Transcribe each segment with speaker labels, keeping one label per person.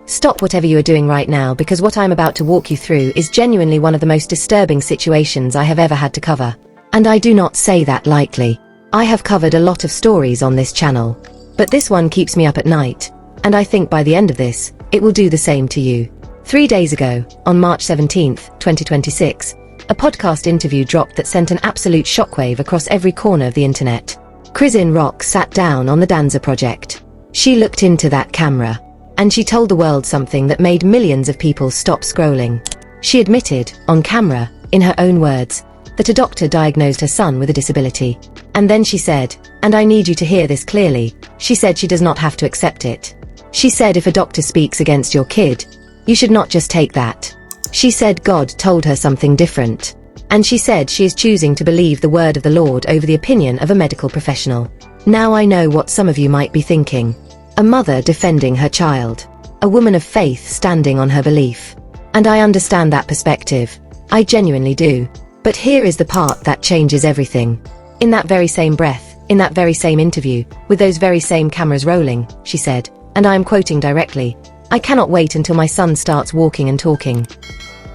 Speaker 1: Stop whatever you are doing right now, because what I'm about to walk you through is genuinely one of the most disturbing situations I have ever had to cover. And I do not say that lightly. I have covered a lot of stories on this channel, but this one keeps me up at night, and I think by the end of this, it will do the same to you. 3 days ago, on March 17th, 2026, a podcast interview dropped that sent an absolute shockwave across every corner of the internet. Chrisean Rock sat down on the Danza Project. She looked into that camera, and she told the world something that made millions of people stop scrolling. She admitted, on camera, in her own words, that a doctor diagnosed her son with a disability. And then she said, and I need you to hear this clearly, she said she does not have to accept it. She said if a doctor speaks against your kid, you should not just take that. She said God told her something different. And she said she is choosing to believe the word of the Lord over the opinion of a medical professional. Now I know what some of you might be thinking. A mother defending her child. A woman of faith standing on her belief. And I understand that perspective. I genuinely do. But here is the part that changes everything. In that very same breath, in that very same interview, with those very same cameras rolling, she said, and I am quoting directly, I cannot wait until my son starts walking and talking.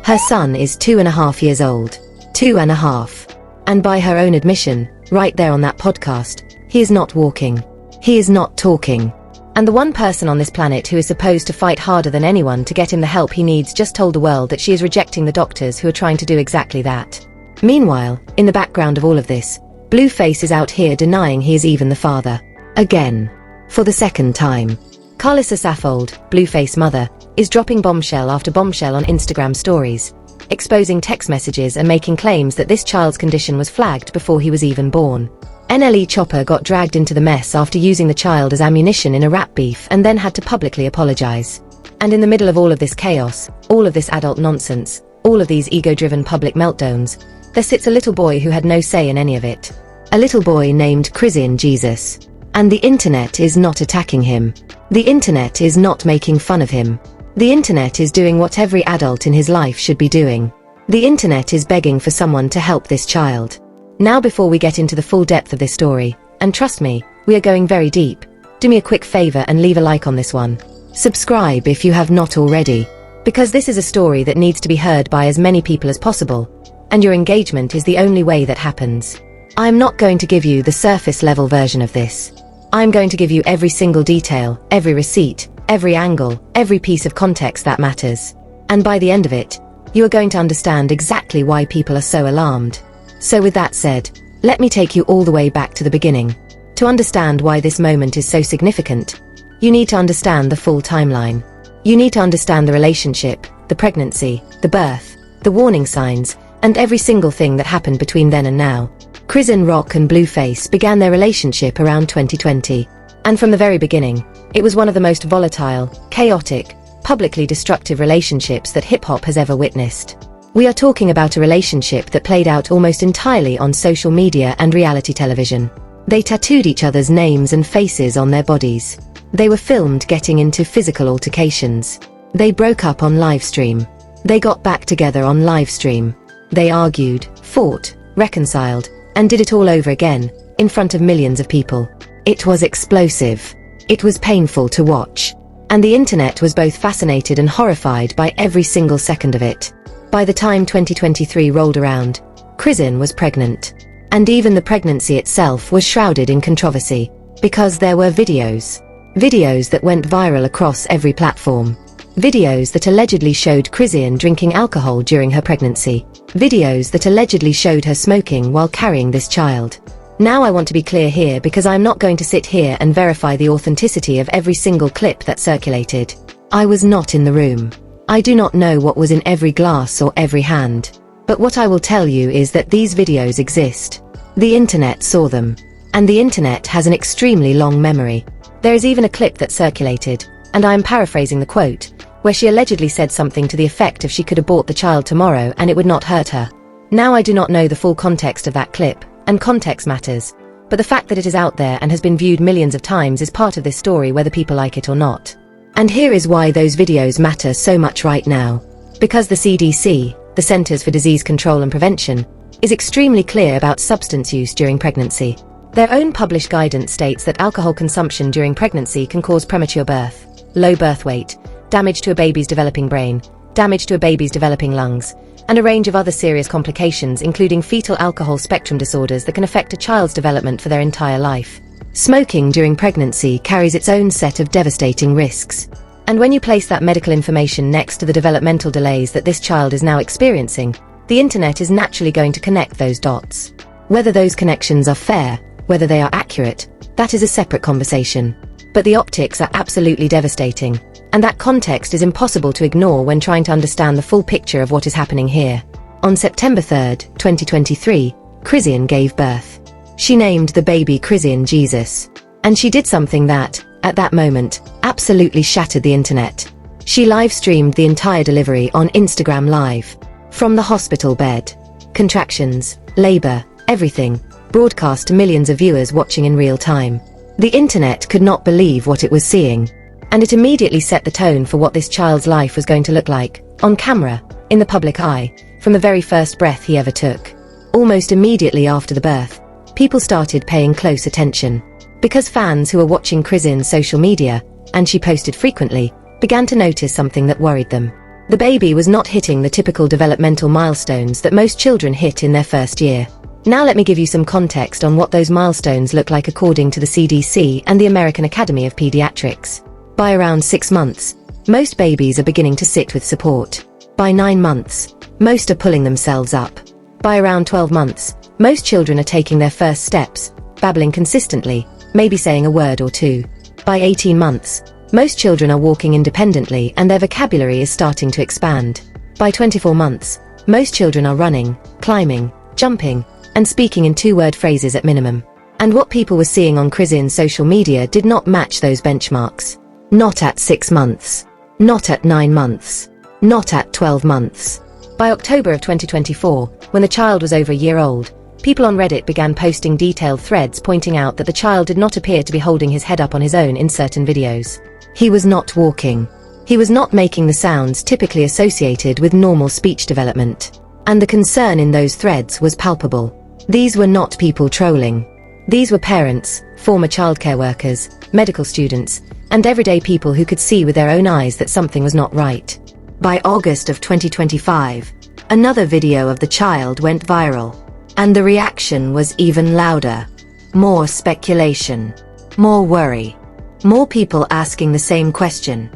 Speaker 1: Her son is 2.5 years old. 2.5. And by her own admission, right there on that podcast, he is not walking. He is not talking. And the one person on this planet who is supposed to fight harder than anyone to get him the help he needs just told the world that she is rejecting the doctors who are trying to do exactly that. Meanwhile, in the background of all of this, Blueface is out here denying he is even the father. Again. For the second time. Karlissa Saffold, Blueface's mother, is dropping bombshell after bombshell on Instagram stories, exposing text messages and making claims that this child's condition was flagged before he was even born. NLE Choppa got dragged into the mess after using the child as ammunition in a rap beef and then had to publicly apologize. And in the middle of all of this chaos, all of this adult nonsense, all of these ego-driven public meltdowns, there sits a little boy who had no say in any of it. A little boy named Chrisean Jesus. And the internet is not attacking him. The internet is not making fun of him. The internet is doing what every adult in his life should be doing. The internet is begging for someone to help this child. Now before we get into the full depth of this story, and trust me, we are going very deep, do me a quick favor and leave a like on this one. Subscribe if you have not already, because this is a story that needs to be heard by as many people as possible, and your engagement is the only way that happens. I am not going to give you the surface level version of this. I am going to give you every single detail, every receipt, every angle, every piece of context that matters. And by the end of it, you are going to understand exactly why people are so alarmed. So with that said, let me take you all the way back to the beginning. To understand why this moment is so significant, you need to understand the full timeline. You need to understand the relationship, the pregnancy, the birth, the warning signs, and every single thing that happened between then and now. Chrisean Rock and Blueface began their relationship around 2020. And from the very beginning, it was one of the most volatile, chaotic, publicly destructive relationships that hip-hop has ever witnessed. We are talking about a relationship that played out almost entirely on social media and reality television. They tattooed each other's names and faces on their bodies. They were filmed getting into physical altercations. They broke up on livestream. They got back together on livestream. They argued, fought, reconciled, and did it all over again, in front of millions of people. It was explosive. It was painful to watch. And the internet was both fascinated and horrified by every single second of it. By the time 2023 rolled around, Chrisean was pregnant. And even the pregnancy itself was shrouded in controversy, because there were videos. Videos that went viral across every platform. Videos that allegedly showed Chrisean drinking alcohol during her pregnancy. Videos that allegedly showed her smoking while carrying this child. Now I want to be clear here, because I'm not going to sit here and verify the authenticity of every single clip that circulated. I was not in the room. I do not know what was in every glass or every hand. But what I will tell you is that these videos exist. The internet saw them. And the internet has an extremely long memory. There is even a clip that circulated, and I am paraphrasing the quote, where she allegedly said something to the effect of she could abort the child tomorrow and it would not hurt her. Now I do not know the full context of that clip, and context matters, but the fact that it is out there and has been viewed millions of times is part of this story whether people like it or not. And here is why those videos matter so much right now. Because the CDC, the Centers for Disease Control and Prevention, is extremely clear about substance use during pregnancy. Their own published guidance states that alcohol consumption during pregnancy can cause premature birth, low birth weight, damage to a baby's developing brain, damage to a baby's developing lungs, and a range of other serious complications including fetal alcohol spectrum disorders that can affect a child's development for their entire life. Smoking during pregnancy carries its own set of devastating risks. And when you place that medical information next to the developmental delays that this child is now experiencing, the internet is naturally going to connect those dots. Whether those connections are fair, whether they are accurate, that is a separate conversation. But the optics are absolutely devastating, and that context is impossible to ignore when trying to understand the full picture of what is happening here. On September 3rd, 2023, Chrisean gave birth. She named the baby Chrisean Jesus. And she did something that, at that moment, absolutely shattered the internet. She live-streamed the entire delivery on Instagram Live. From the hospital bed. Contractions, labor, everything, broadcast to millions of viewers watching in real time. The internet could not believe what it was seeing. And it immediately set the tone for what this child's life was going to look like, on camera, in the public eye, from the very first breath he ever took. Almost immediately after the birth, people started paying close attention. Because fans who were watching Chrisean's social media, and she posted frequently, began to notice something that worried them. The baby was not hitting the typical developmental milestones that most children hit in their first year. Now let me give you some context on what those milestones look like according to the CDC and the American Academy of Pediatrics. By around 6 months, most babies are beginning to sit with support. By 9 months, most are pulling themselves up. By around 12 months, most children are taking their first steps, babbling consistently, maybe saying a word or two. By 18 months, most children are walking independently and their vocabulary is starting to expand. By 24 months, most children are running, climbing, jumping, and speaking in 2-word phrases at minimum. And what people were seeing on Chrisean's social media did not match those benchmarks. Not at 6 months. Not at 9 months. Not at 12 months. By October of 2024, when the child was over a year old, people on Reddit began posting detailed threads pointing out that the child did not appear to be holding his head up on his own in certain videos. He was not walking. He was not making the sounds typically associated with normal speech development. And the concern in those threads was palpable. These were not people trolling. These were parents, former childcare workers, medical students, and everyday people who could see with their own eyes that something was not right. By August of 2025, another video of the child went viral. And the reaction was even louder. More speculation. More worry. More people asking the same question.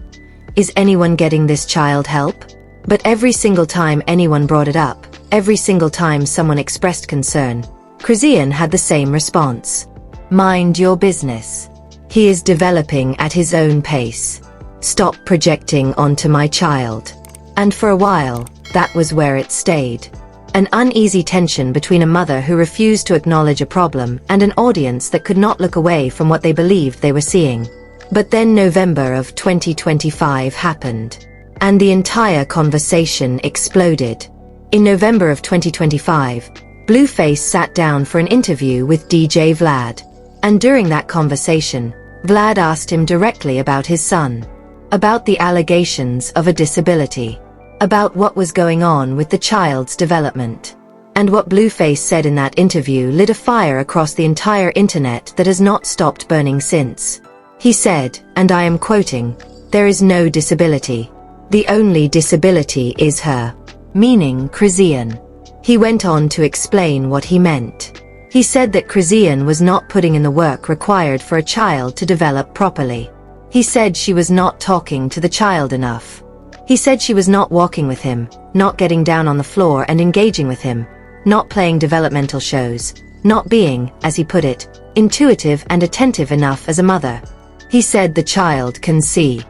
Speaker 1: Is anyone getting this child help? But every single time anyone brought it up, every single time someone expressed concern, Chrisean had the same response. Mind your business. He is developing at his own pace. Stop projecting onto my child. And for a while, that was where it stayed. An uneasy tension between a mother who refused to acknowledge a problem and an audience that could not look away from what they believed they were seeing. But then November of 2025 happened. And the entire conversation exploded. In November of 2025, Blueface sat down for an interview with DJ Vlad. And during that conversation, Vlad asked him directly about his son. About the allegations of a disability. About what was going on with the child's development. And what Blueface said in that interview lit a fire across the entire internet that has not stopped burning since. He said, and I am quoting, "There is no disability. The only disability is her." Meaning Chrisean. He went on to explain what he meant. He said that Chrisean was not putting in the work required for a child to develop properly. He said she was not talking to the child enough. He said she was not walking with him, not getting down on the floor and engaging with him, not playing developmental shows, not being, as he put it, intuitive and attentive enough as a mother. He said the child can see.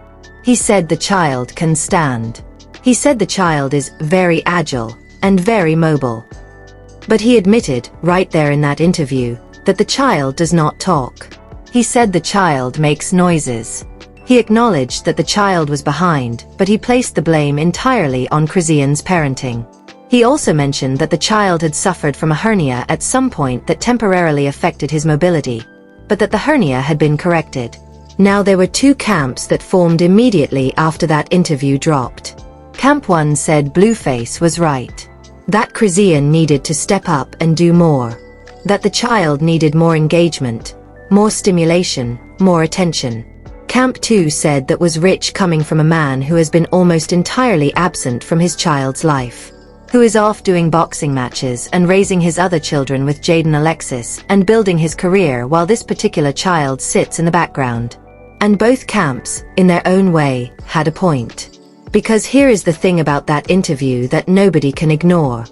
Speaker 1: He said the child can stand. He said the child is very agile and very mobile. But he admitted, right there in that interview, that the child does not talk. He said the child makes noises. He acknowledged that the child was behind, but he placed the blame entirely on Chrisean's parenting. He also mentioned that the child had suffered from a hernia at some point that temporarily affected his mobility, but that the hernia had been corrected. Now there were two camps that formed immediately after that interview dropped. Camp 1 said Blueface was right. That Chrisean needed to step up and do more. That the child needed more engagement, more stimulation, more attention. Camp 2 said that was rich coming from a man who has been almost entirely absent from his child's life, who is off doing boxing matches and raising his other children with Jaden Alexis and building his career while this particular child sits in the background. And both camps, in their own way, had a point. Because here is the thing about that interview that nobody can ignore.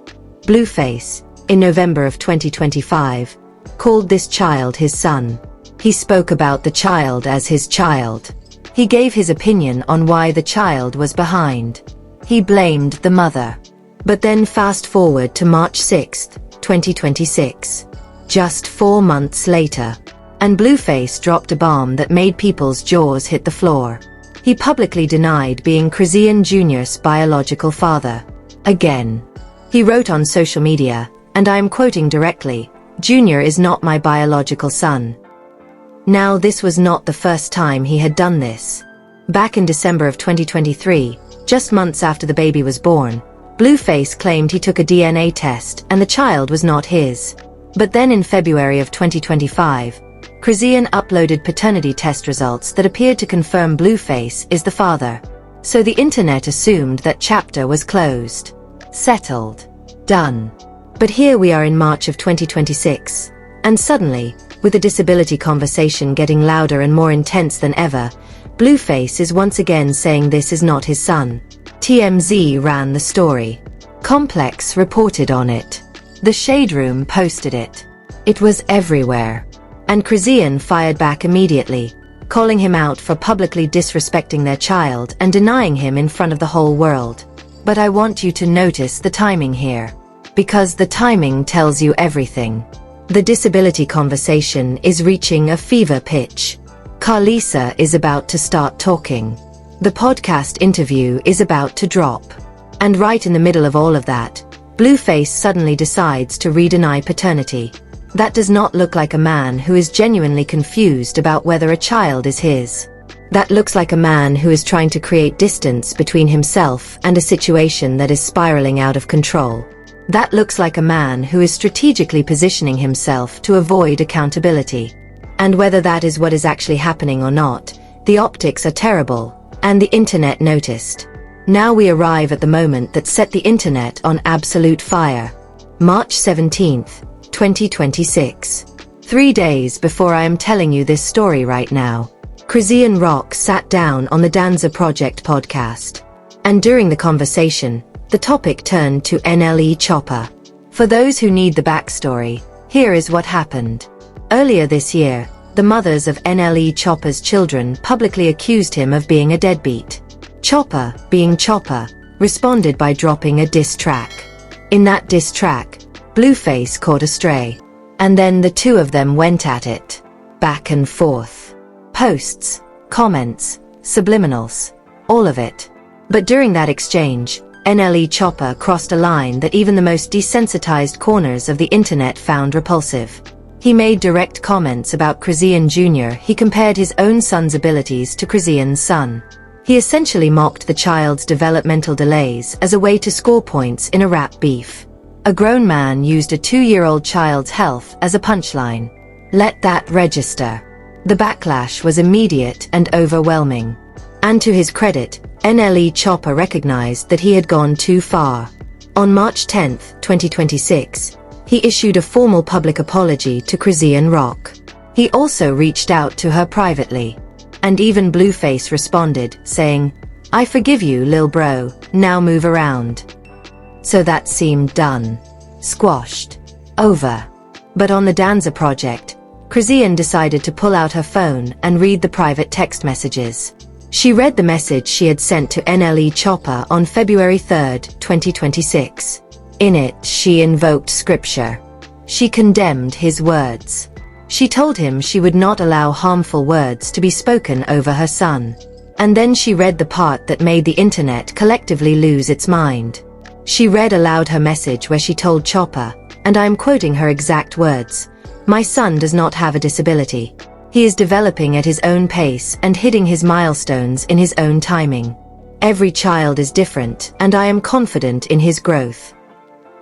Speaker 1: Blueface, in November of 2025, called this child his son. He spoke about the child as his child. He gave his opinion on why the child was behind. He blamed the mother. But then fast forward to March 6, 2026. Just 4 months later. And Blueface dropped a bomb that made people's jaws hit the floor. He publicly denied being Chrisean Jr.'s biological father. Again. He wrote on social media, and I am quoting directly, "Junior is not my biological son." Now this was not the first time he had done this. Back in December of 2023, just months after the baby was born, Blueface claimed he took a DNA test and the child was not his. But then in February of 2025, Chrisean uploaded paternity test results that appeared to confirm Blueface is the father. So the internet assumed that chapter was closed. Settled. Done. But here we are in March of 2026, and suddenly, with the disability conversation getting louder and more intense than ever, Blueface is once again saying this is not his son. TMZ ran the story. Complex reported on it. The Shade Room posted it. It was everywhere. And Chrisean fired back immediately, calling him out for publicly disrespecting their child and denying him in front of the whole world. But I want you to notice the timing here. Because the timing tells you everything. The disability conversation is reaching a fever pitch. Karlissa is about to start talking. The podcast interview is about to drop. And right in the middle of all of that, Blueface suddenly decides to re-deny paternity. That does not look like a man who is genuinely confused about whether a child is his. That looks like a man who is trying to create distance between himself and a situation that is spiraling out of control. That looks like a man who is strategically positioning himself to avoid accountability. And whether that is what is actually happening or not, the optics are terrible, and the internet noticed. Now we arrive at the moment that set the internet on absolute fire. March 17th, 2026. 3 days before I am telling you this story right now, Chrisean Rock sat down on the Danza Project podcast. And during the conversation, the topic turned to NLE Choppa. For those who need the backstory, here is what happened. Earlier this year, the mothers of NLE Choppa's children publicly accused him of being a deadbeat. Choppa, being Choppa, responded by dropping a diss track. In that diss track, Blueface caught a stray. And then the two of them went at it. Back and forth. Posts, comments, subliminals. All of it. But during that exchange, NLE Choppa crossed a line that even the most desensitized corners of the internet found repulsive. He made direct comments about Chrisean Jr. He compared his own son's abilities to Chrisean's son. He essentially mocked the child's developmental delays as a way to score points in a rap beef. A grown man used a 2-year-old child's health as a punchline. Let that register. The backlash was immediate and overwhelming. And to his credit, NLE Choppa recognized that he had gone too far. On March 10, 2026, he issued a formal public apology to Chrisean Rock. He also reached out to her privately. And even Blueface responded, saying, "I forgive you, lil bro, now move around." So that seemed done. Squashed. Over. But on the Danza Project, Chrisean decided to pull out her phone and read the private text messages. She read the message she had sent to NLE Choppa on February 3, 2026. In it, she invoked scripture. She condemned his words. She told him she would not allow harmful words to be spoken over her son. And then she read the part that made the internet collectively lose its mind. She read aloud her message where she told Choppa, and I am quoting her exact words, "My son does not have a disability. He is developing at his own pace and hitting his milestones in his own timing. Every child is different, and I am confident in his growth."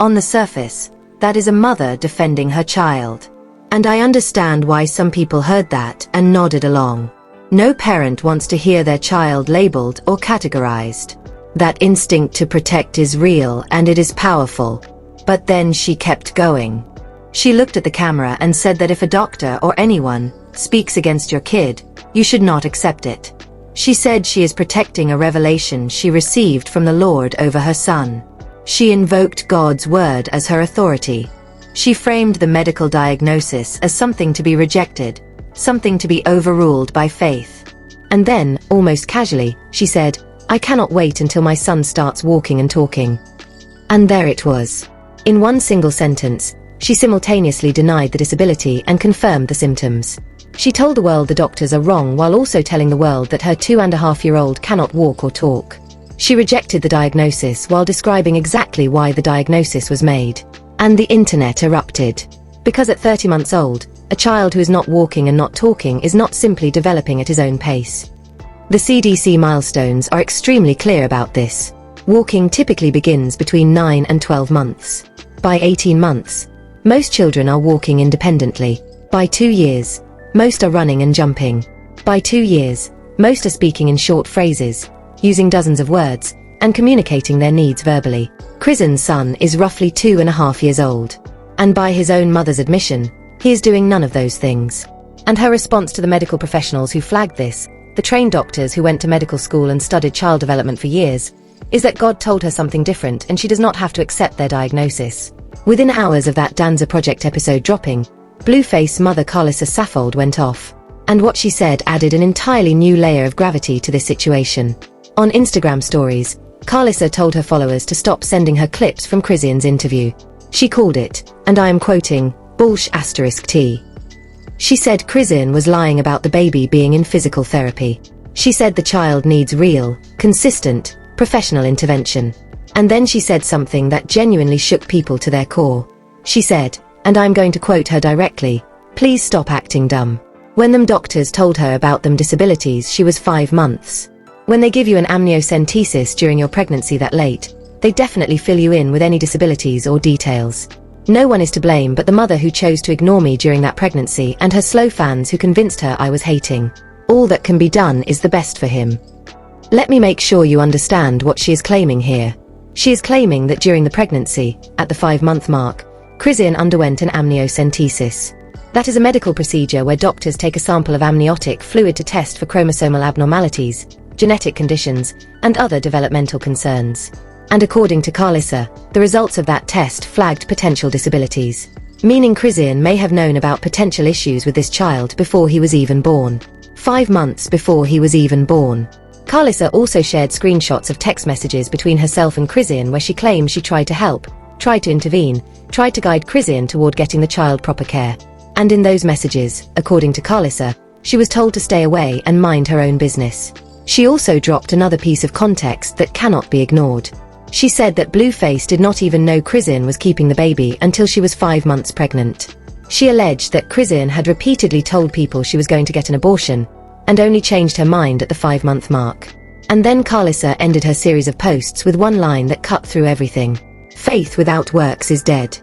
Speaker 1: On the surface, that is a mother defending her child. And I understand why some people heard that and nodded along. No parent wants to hear their child labeled or categorized. That instinct to protect is real and it is powerful. But then she kept going. She looked at the camera and said that if a doctor or anyone speaks against your kid, you should not accept it. She said she is protecting a revelation she received from the Lord over her son. She invoked God's word as her authority. She framed the medical diagnosis as something to be rejected, something to be overruled by faith. And then, almost casually, she said, "I cannot wait until my son starts walking and talking." And there it was. In one single sentence, she simultaneously denied the disability and confirmed the symptoms. She told the world the doctors are wrong while also telling the world that her 2.5-year-old cannot walk or talk. She rejected the diagnosis while describing exactly why the diagnosis was made. And the internet erupted. Because at 30 months old, a child who is not walking and not talking is not simply developing at his own pace. The CDC milestones are extremely clear about this. Walking typically begins between 9 and 12 months. By 18 months, most children are walking independently. By 2 years, most are running and jumping. By 2 years, most are speaking in short phrases, using dozens of words, and communicating their needs verbally. Chrisean's son is roughly 2.5 years old. And by his own mother's admission, he is doing none of those things. And her response to the medical professionals who flagged this, the trained doctors who went to medical school and studied child development for years, is that God told her something different and she does not have to accept their diagnosis. Within hours of that Danza Project episode dropping, Blueface mother Karlissa Saffold went off. And what she said added an entirely new layer of gravity to this situation. On Instagram stories, Karlissa told her followers to stop sending her clips from Chrisean's interview. She called it, and I am quoting, "bullsh**t." She said Chrisean was lying about the baby being in physical therapy. She said the child needs real, consistent, professional intervention. And then she said something that genuinely shook people to their core. She said, and I'm going to quote her directly, "Please stop acting dumb." When them doctors told her about them disabilities, she was 5 months. When they give you an amniocentesis during your pregnancy that late, they definitely fill you in with any disabilities or details. No one is to blame but the mother who chose to ignore me during that pregnancy and her slow fans who convinced her I was hating. All that can be done is the best for him. Let me make sure you understand what she is claiming here. She is claiming that during the pregnancy, at the 5-month mark, Chrisean underwent an amniocentesis. That is a medical procedure where doctors take a sample of amniotic fluid to test for chromosomal abnormalities, genetic conditions, and other developmental concerns. And according to Karlissa, the results of that test flagged potential disabilities, meaning Chrisean may have known about potential issues with this child before he was even born. 5 months before he was even born. Karlissa also shared screenshots of text messages between herself and Chrisean where she claims she tried to help, tried to intervene, tried to guide Chrisean toward getting the child proper care. And in those messages, according to Karlissa, she was told to stay away and mind her own business. She also dropped another piece of context that cannot be ignored. She said that Blueface did not even know Chrisean was keeping the baby until she was 5 months pregnant. She alleged that Chrisean had repeatedly told people she was going to get an abortion, and only changed her mind at the 5-month mark. And then Karlissa ended her series of posts with one line that cut through everything. "Faith without works is dead."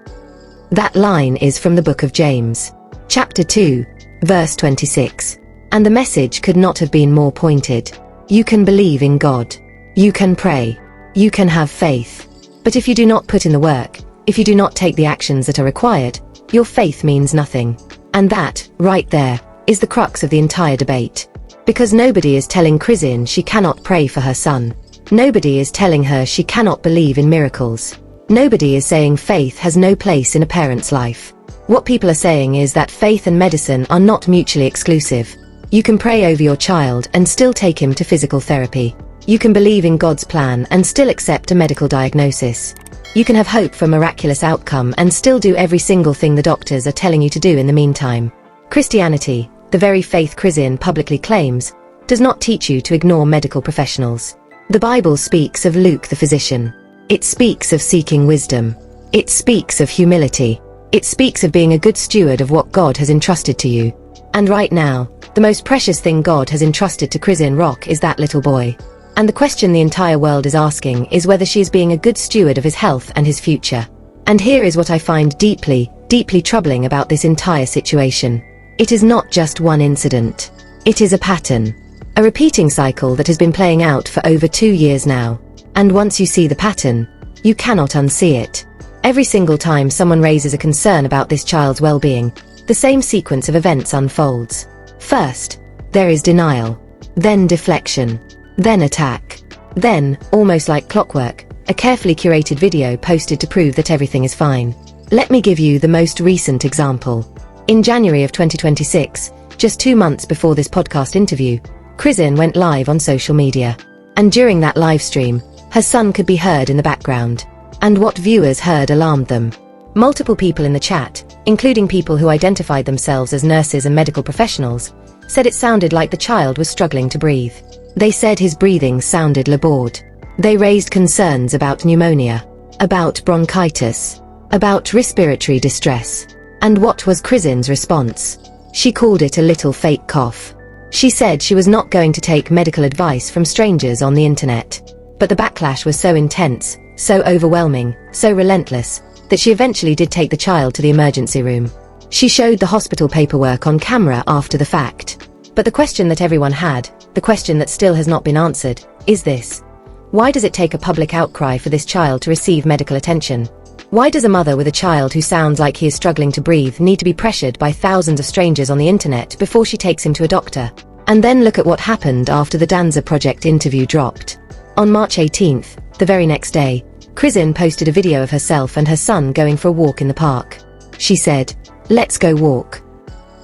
Speaker 1: That line is from the book of James, chapter 2, verse 26. And the message could not have been more pointed. You can believe in God. You can pray. You can have faith. But if you do not put in the work, if you do not take the actions that are required, your faith means nothing. And that, right there, is the crux of the entire debate. Because nobody is telling Chrisean she cannot pray for her son. Nobody is telling her she cannot believe in miracles. Nobody is saying faith has no place in a parent's life. What people are saying is that faith and medicine are not mutually exclusive. You can pray over your child and still take him to physical therapy. You can believe in God's plan and still accept a medical diagnosis. You can have hope for miraculous outcome and still do every single thing the doctors are telling you to do in the meantime. Christianity, the very faith Chrisean publicly claims, does not teach you to ignore medical professionals. The Bible speaks of Luke the physician. It speaks of seeking wisdom. It speaks of humility. It speaks of being a good steward of what God has entrusted to you. And right now, the most precious thing God has entrusted to Chrisean Rock is that little boy. And the question the entire world is asking is whether she is being a good steward of his health and his future. And here is what I find deeply, deeply troubling about this entire situation. It is not just one incident. It is a pattern. A repeating cycle that has been playing out for over 2 years now. And once you see the pattern, you cannot unsee it. Every single time someone raises a concern about this child's well-being, the same sequence of events unfolds. First, there is denial, then deflection, then attack, then, almost like clockwork, a carefully curated video posted to prove that everything is fine. Let me give you the most recent example. In January of 2026, just 2 months before this podcast interview, Chrisean went live on social media. And during that live stream, her son could be heard in the background. And what viewers heard alarmed them. Multiple people in the chat, including people who identified themselves as nurses and medical professionals, said it sounded like the child was struggling to breathe. They said his breathing sounded labored. They raised concerns about pneumonia, about bronchitis, about respiratory distress. And what was Chrisean's response? She called it a little fake cough. She said she was not going to take medical advice from strangers on the internet. But the backlash was so intense, so overwhelming, so relentless, that she eventually did take the child to the emergency room. She showed the hospital paperwork on camera after the fact. But the question that everyone had, the question that still has not been answered, is this. Why does it take a public outcry for this child to receive medical attention? Why does a mother with a child who sounds like he is struggling to breathe need to be pressured by thousands of strangers on the internet before she takes him to a doctor? And then look at what happened after the Danza Project interview dropped. On March 18th, the very next day, Chrisean posted a video of herself and her son going for a walk in the park. She said, "Let's go walk."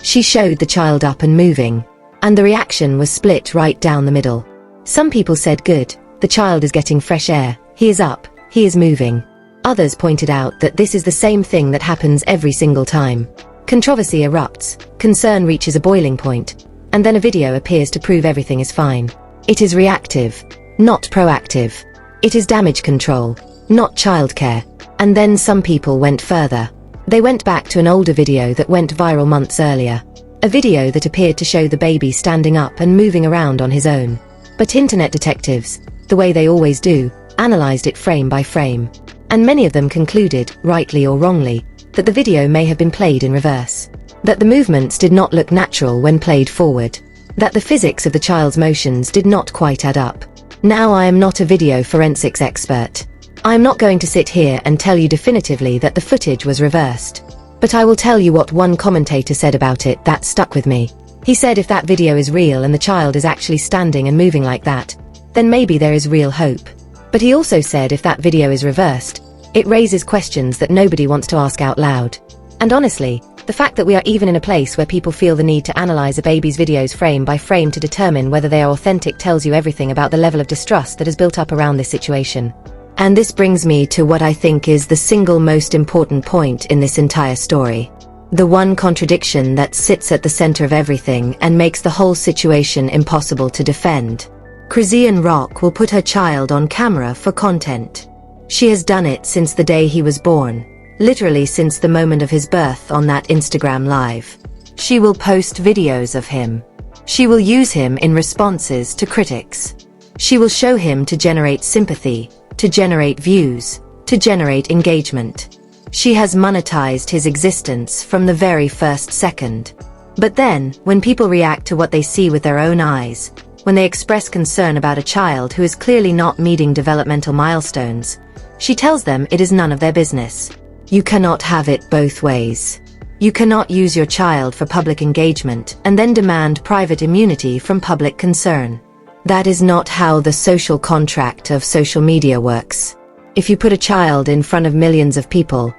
Speaker 1: She showed the child up and moving, and the reaction was split right down the middle. Some people said good, the child is getting fresh air, he is up, he is moving. Others pointed out that this is the same thing that happens every single time. Controversy erupts, concern reaches a boiling point, and then a video appears to prove everything is fine. It is reactive, not proactive. It is damage control, not childcare. And then some people went further. They went back to an older video that went viral months earlier. A video that appeared to show the baby standing up and moving around on his own. But internet detectives, the way they always do, analyzed it frame by frame. And many of them concluded, rightly or wrongly, that the video may have been played in reverse. That the movements did not look natural when played forward. That the physics of the child's motions did not quite add up. Now I am not a video forensics expert. I am not going to sit here and tell you definitively that the footage was reversed. But I will tell you what one commentator said about it that stuck with me. He said if that video is real and the child is actually standing and moving like that, then maybe there is real hope. But he also said if that video is reversed, it raises questions that nobody wants to ask out loud. And honestly, the fact that we are even in a place where people feel the need to analyze a baby's videos frame by frame to determine whether they are authentic tells you everything about the level of distrust that has built up around this situation. And this brings me to what I think is the single most important point in this entire story. The one contradiction that sits at the center of everything and makes the whole situation impossible to defend. Chrisean Rock will put her child on camera for content. She has done it since the day he was born. Literally since the moment of his birth on that Instagram live. She will post videos of him. She will use him in responses to critics. She will show him to generate sympathy, to generate views, to generate engagement. She has monetized his existence from the very first second. But then, when people react to what they see with their own eyes, when they express concern about a child who is clearly not meeting developmental milestones, she tells them it is none of their business. You cannot have it both ways. You cannot use your child for public engagement and then demand private immunity from public concern. That is not how the social contract of social media works. If you put a child in front of millions of people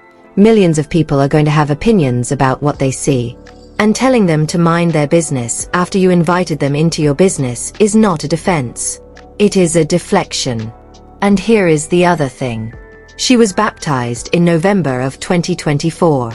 Speaker 1: are going to have opinions about what they see. And telling them to mind their business after you invited them into your business is not a defense. It is a deflection. And here is the other thing. She was baptized in November of 2024.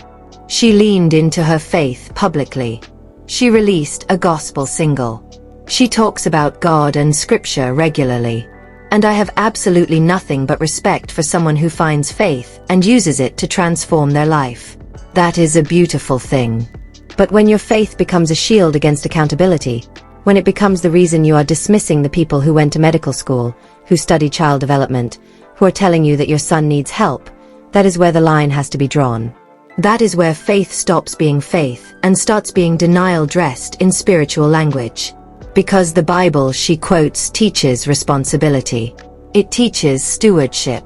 Speaker 1: She leaned into her faith publicly. She released a gospel single. She talks about God and scripture regularly. And I have absolutely nothing but respect for someone who finds faith and uses it to transform their life. That is a beautiful thing. But when your faith becomes a shield against accountability, when it becomes the reason you are dismissing the people who went to medical school, who study child development, who are telling you that your son needs help, that is where the line has to be drawn. That is where faith stops being faith and starts being denial dressed in spiritual language. Because the Bible she quotes teaches responsibility. It teaches stewardship.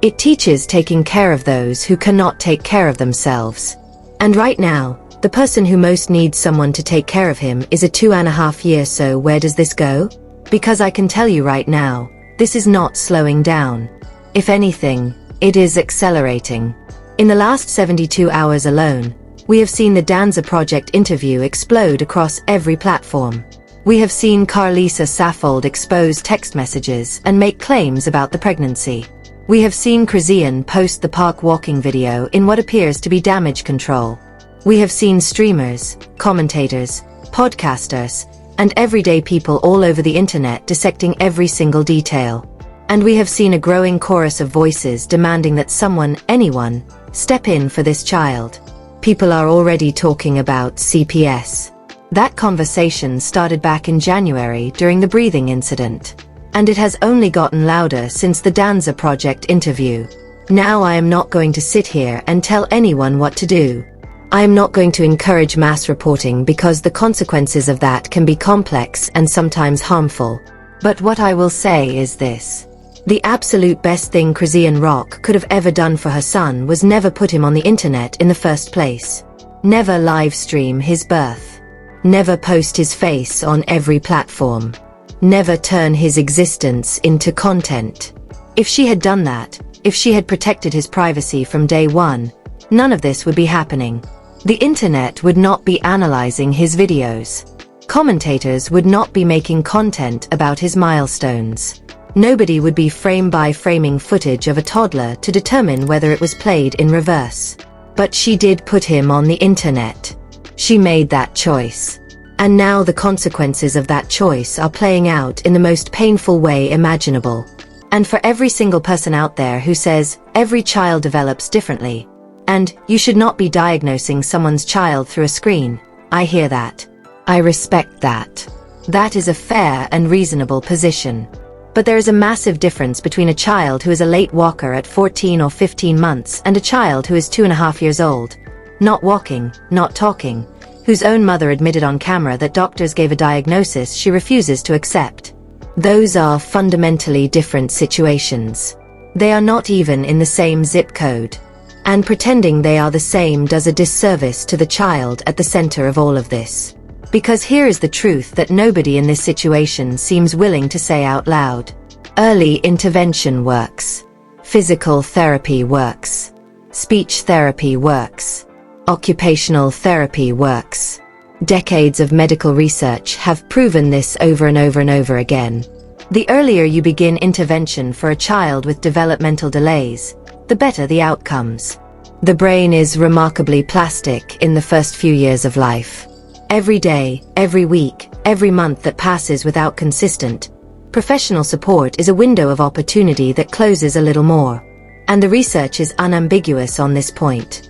Speaker 1: It teaches taking care of those who cannot take care of themselves. And right now, the person who most needs someone to take care of him is a 2.5-year. So where does this go? Because I can tell you right now, this is not slowing down. If anything, it is accelerating. In the last 72 hours alone, we have seen the Danza Project interview explode across every platform. We have seen Karlissa Saffold expose text messages and make claims about the pregnancy. We have seen Chrisean post the park walking video in what appears to be damage control. We have seen streamers, commentators, podcasters, and everyday people all over the internet dissecting every single detail. And we have seen a growing chorus of voices demanding that someone, anyone, step in for this child. People are already talking about CPS. That conversation started back in January during the breathing incident. And it has only gotten louder since the Danza Project interview. Now I am not going to sit here and tell anyone what to do. I am not going to encourage mass reporting because the consequences of that can be complex and sometimes harmful. But what I will say is this. The absolute best thing Chrisean Rock could have ever done for her son was never put him on the internet in the first place. Never live stream his birth. Never post his face on every platform. Never turn his existence into content. If she had done that, if she had protected his privacy from day one, none of this would be happening. The internet would not be analyzing his videos. Commentators would not be making content about his milestones. Nobody would be frame by framing footage of a toddler to determine whether it was played in reverse. But she did put him on the internet. She made that choice. And now the consequences of that choice are playing out in the most painful way imaginable. And for every single person out there who says, every child develops differently, and you should not be diagnosing someone's child through a screen, I hear that. I respect that. That is a fair and reasonable position. But there is a massive difference between a child who is a late walker at 14 or 15 months and a child who is 2.5 years old, not walking, not talking, whose own mother admitted on camera that doctors gave a diagnosis she refuses to accept. Those are fundamentally different situations. They are not even in the same zip code. And pretending they are the same does a disservice to the child at the center of all of this. Because here is the truth that nobody in this situation seems willing to say out loud. Early intervention works. Physical therapy works. Speech therapy works. Occupational therapy works. Decades of medical research have proven this over and over and over again. The earlier you begin intervention for a child with developmental delays, the better the outcomes. The brain is remarkably plastic in the first few years of life. Every day, every week, every month that passes without consistent, professional support is a window of opportunity that closes a little more. And the research is unambiguous on this point.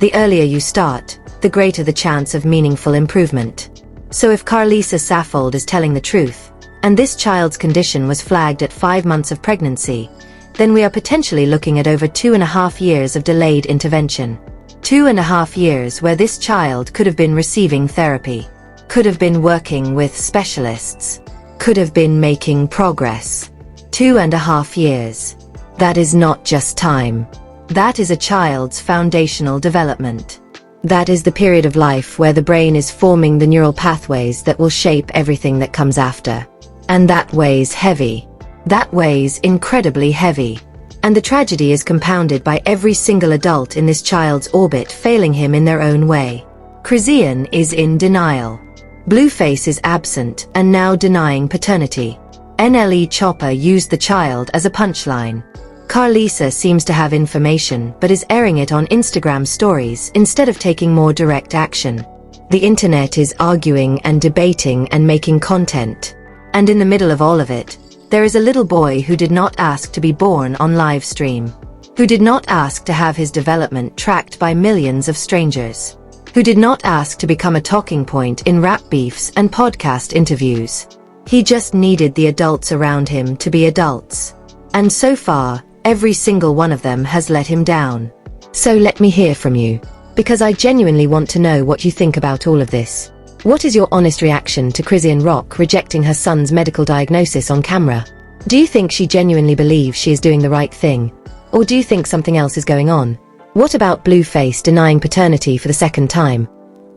Speaker 1: The earlier you start, the greater the chance of meaningful improvement. So if Karlissa Saffold is telling the truth, and this child's condition was flagged at 5 months of pregnancy, then we are potentially looking at over 2.5 years of delayed intervention. 2.5 years where this child could have been receiving therapy, could have been working with specialists, could have been making progress. 2.5 years. That is not just time. That is a child's foundational development. That is the period of life where the brain is forming the neural pathways that will shape everything that comes after. And that weighs heavy. That weighs incredibly heavy. And the tragedy is compounded by every single adult in this child's orbit failing him in their own way. Chrisean is in denial. Blueface is absent and now denying paternity. NLE Choppa used the child as a punchline. Karlissa seems to have information but is airing it on Instagram stories instead of taking more direct action. The internet is arguing and debating and making content. And in the middle of all of it, there is a little boy who did not ask to be born on live stream, who did not ask to have his development tracked by millions of strangers, who did not ask to become a talking point in rap beefs and podcast interviews. He just needed the adults around him to be adults. And so far, every single one of them has let him down. So let me hear from you. because I genuinely want to know what you think about all of this. What is your honest reaction to Chrisean Rock rejecting her son's medical diagnosis on camera? Do you think she genuinely believes she is doing the right thing? Or do you think something else is going on? What about Blueface denying paternity for the second time?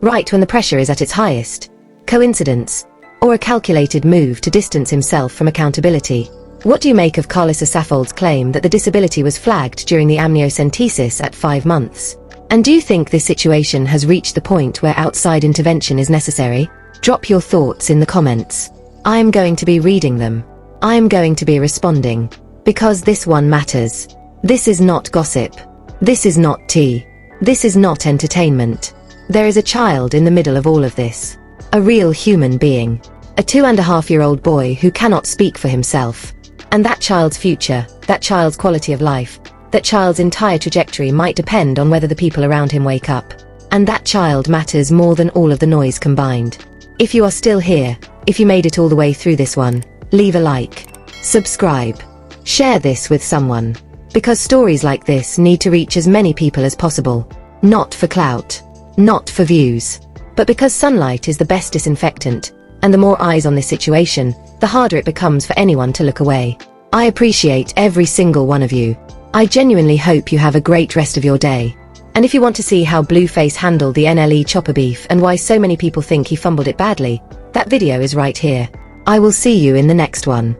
Speaker 1: Right when the pressure is at its highest? Coincidence? Or a calculated move to distance himself from accountability? What do you make of Karlissa Saffold's claim that the disability was flagged during the amniocentesis at 5 months? And do you think this situation has reached the point where outside intervention is necessary? Drop your thoughts in the comments. I am going to be reading them. I am going to be responding. Because this one matters. This is not gossip. This is not tea. This is not entertainment. There is a child in the middle of all of this. A real human being. A 2.5-year-old boy who cannot speak for himself. And that child's future, that child's quality of life, that child's entire trajectory might depend on whether the people around him wake up. And that child matters more than all of the noise combined. If you are still here, if you made it all the way through this one, leave a like. Subscribe. Share this with someone. Because stories like this need to reach as many people as possible. Not for clout. Not for views. But because sunlight is the best disinfectant, and the more eyes on this situation, the harder it becomes for anyone to look away. I appreciate every single one of you. I genuinely hope you have a great rest of your day. And if you want to see how Blueface handled the NLE Choppa beef and why so many people think he fumbled it badly, that video is right here. I will see you in the next one.